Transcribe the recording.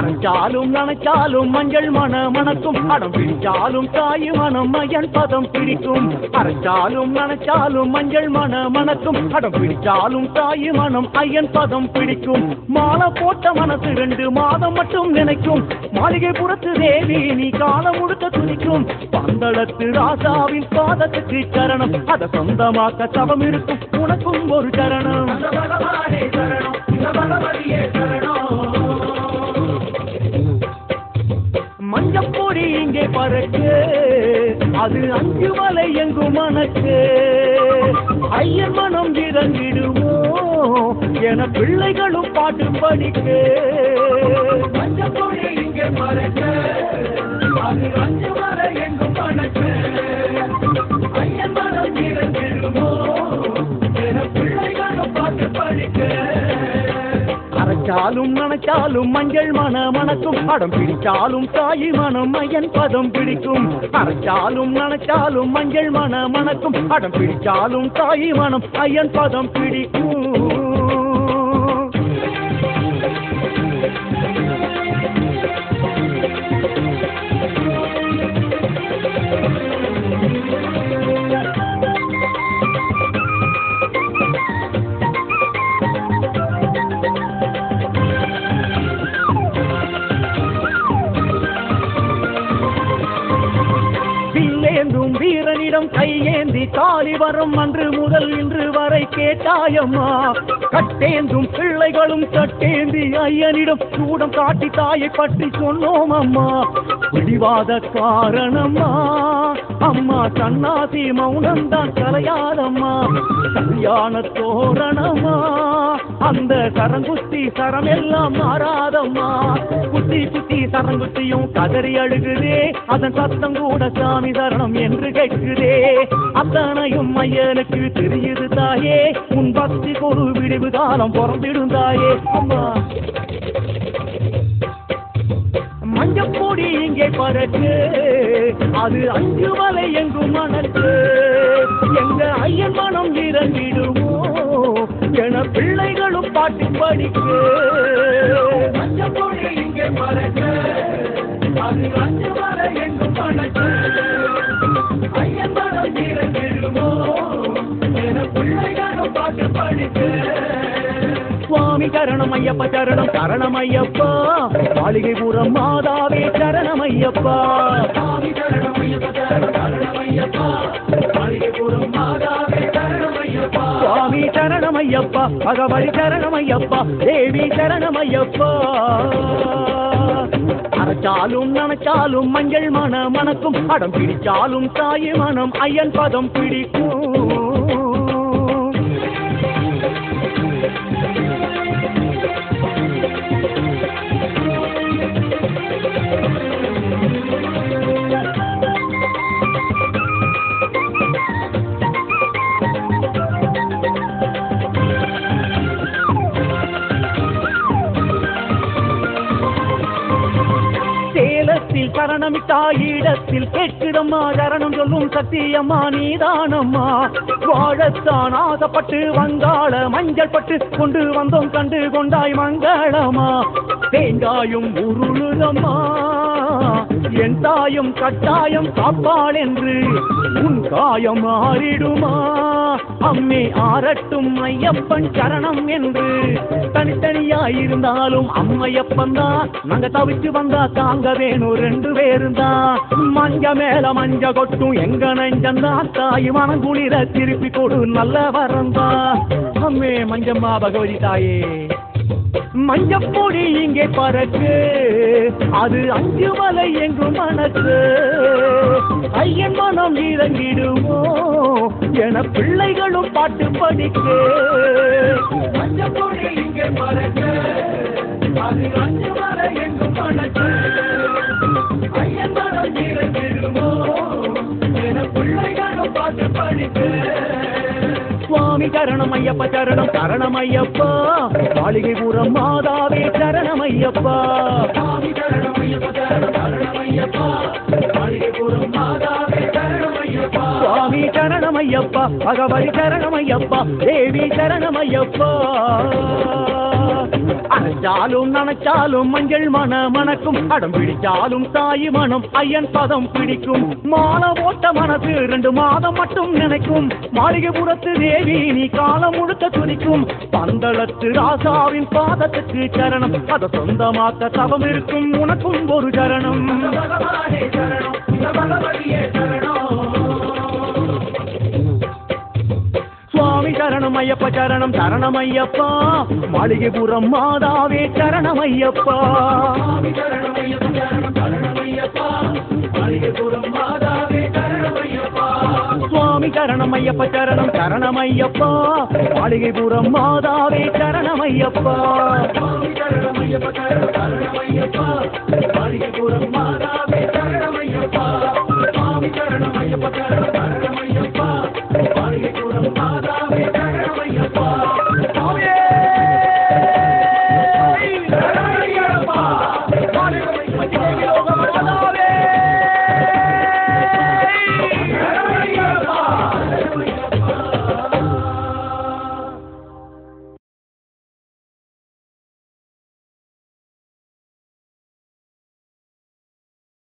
அரைச்சாலும் நனைச்சாலும் மஞ்சள் மணக்கும் படம் பிடிச்சாலும் தாய் மனம் மயன் பதம் பிடிக்கும். அரைச்சாலும் நனைச்சாலும் மஞ்சள் மணக்கும் படம் பிடிச்சாலும் தாய் மனம் ஐயன் பதம் பிடிக்கும். மாலை போட்ட மனசு 2 மாதம் மட்டும் நினைக்கும். மாளிகை புறத்து தேவி நீ காலம் முழுக்க துணிக்கும். பந்தளத்து ராசாவின் பாதத்துக்கு சரணம் அத சொந்தமாக்க தவம் இருக்கும் உனக்கும் ஒரு சரணம். மஞ்சப்பொடி இங்கே பறக்கு அது 5 மலை எங்கும் மனக்கு. ஐயன் மனம் இறங்கிடுமோ என பிள்ளைகளும் பாட்டு படிக்க. மஞ்சப்பொடி இங்கே பறக்கு அது 5 மலை எங்கும் மனக்கு. ஐயன் மனம் இறங்கிடுமோ என பிள்ளைகளும் பாட்டு படிக்க. அரைச்சாலும் நனைச்சாலும் மஞ்சள் மணக்கும் படம் பிடிச்சாலும் தாய் மனம் ஐயன் பதம் பிடிக்கும். அரைச்சாலும் நனைச்சாலும் மஞ்சள் மணக்கும் படம் பிடிச்சாலும் தாய் மனம் ஐயன் பதம் பிடிக்கும். வீரனிடம் கையேந்தி தாலி வரும் அன்று முதல் இன்று வரை கேட்டாயம்மா. கட்டேந்தும் பிள்ளைகளும் கட்டேந்தி ஐயனிடம் சூடம் காட்டி தாயை பற்றி சொன்னோம் அம்மா. பிடிவாத காரணம்மா அம்மா சன்னாசி மௌனம்தான் கலையாதம்மா. கல்யாண தோரணமா அந்த சரங்குத்தி சரம் எல்லாம் மாறாதம்மா. குத்தி குத்தி சரங்குத்தியும் கதறி அழுகுதே அதன் சத்தம் கூட சாமி சரணம் என்று கேட்குதே. அத்தனையும் ஐயனுக்கு தெரியுது தாயே உன் பக்தி ஒரு விடிவு காலம் பிறந்திடும் தாயே அம்மா. மஞ்சப்பொடி இங்கே பறக்கு அது 5 மலை எங்கும் மனக்கு. எங்க ஐயன் மனம் இறங்கிடுமோ என பிள்ளைகளும் பாட்டு படிக்க. மஞ்சப்பொடி இங்கே பறக்கு அது 5 மலை எங்கும் மனக்கு. ஐயன் மனம் இறங்கிடுமோ என பிள்ளைகளும் பாட்டு படிக்க. சுவாமி சரணம் ஐயப்ப சரணம் சரணம் ஐயப்பா. மாளிகை புறம் மாதாவே சரணம் ஐயப்பா. சுவாமி சரணம் ஐயப்ப சரணம் சரணம் ஐயப்பா. மாளிகை புறம் மாதாவே சரணம் ஐயப்பா. சுவாமி சரணம் ஐயப்பா பகவதி சரணம் ஐயப்பா தேவி சரணம் ஐயப்பா. அரைச்சாலும் நனைச்சாலும் மஞ்சள் மணக்கும் படம் பிடிச்சாலும் தாய் மனம் ஐயன் பதம் பிடிக்கும். சரணமிட்டாயிடத்தில் கேட்கிறம்மா சரணம் சொல்லும் சத்தியம்மா நீதானம்மா. வாழத்தான் ஆசைப்பட்டு வங்காள மஞ்சள் பட்டு கொண்டு வந்தோம் கண்டு கொண்டாய் மங்களமா. தேங்காயும் உருளுதம்மா என் தாயும் கட்டாயம் காப்பாள் என்று உன் காயம் மாறிடுமா. அம்மே ஆரட்டும் ஐயப்பன் சரணம் என்று. தனித்தனியாயிருந்தாலும் அம்மையப்பன் தான் நாங்க தவிச்சு வந்தா தாங்க வேணும் 2 பேரும் தான். மஞ்ச மேல மஞ்ச கொட்டும் எங்க நெஞ்சந்தான் தாய் மனம் குளிர திருப்பி கொடு நல்ல வரந்தா. அம்மே மஞ்சம்மா பகவதி தாயே. மஞ்சப்பொடி இங்கே பறக்கு அது 5 மலை எங்கும் மனக்கு. ஐயன் மனம் இறங்கிடுமோ என பிள்ளைகளும் பாட்டு படிக்க. மஞ்சப்பொடி இங்கே பறக்கு அது 5 மலை எங்கும் மனக்கு. ஐயன் மனம் இறங்கிடுமோ என பிள்ளைகளும் பாட்டு பாட்டு படிப்பேன். சுவாமி சரணம் ஐயப்ப சரணம் சரணம் ஐயப்பா மாளிகைபுரம் மாதாவே சரணம் ஐயப்பா சுவாமி சரணம் ஐயப்ப சரணம் சரணம் ஐயப்பா மாளிகைபுரம் மாதாவே சரணம் ஐயப்பா. சுவாமி சரணம் ஐயப்பா பகவதி சரணம் ஐயப்பா தேவி சரணம் ஐயப்பா அணைச்சாலும் நனைச்சாலும் மஞ்சள் மணக்கும் அடம் பிடிச்சாலும் தாய் மனம் ஐயன் பதம் பிடிக்கும் மாலை ஓட்ட மனசு 2 மாதம் மட்டும் நினைக்கும் மாளிகைபுரத்து தேவி நீ காலம் முழுக்க துடிக்கும் பந்தளத்து ராசாவின் பாதத்துக்கு சரணம் அதை சொந்தமாக்க தவம் இருக்கும் உனக்கும் ஒரு சரணம். பகவானே சரணம் பகவதியே சரணம். சுவாமி சரணம் ஐயப்ப சரணம் சரணம் ஐயப்பா மாளிகைபுரம் மாதாவே சரணம் ஐயப்பா. சுவாமி சரணம் ஐயப்ப சரணம் சரணம் ஐயப்பா மாளிகைபுரம் மாதாவே சரணம் ஐயப்பா. சுவாமி சரணம் ஐயப்ப சரணம் சரணம் ஐயப்பா மாளிகைபுரம் மாதாவே சரணம் ஐயப்பா. சுவாமி சரணம் ஐயப்ப சரணம் சரணம் ஐயப்பா மாளிகைபுரம்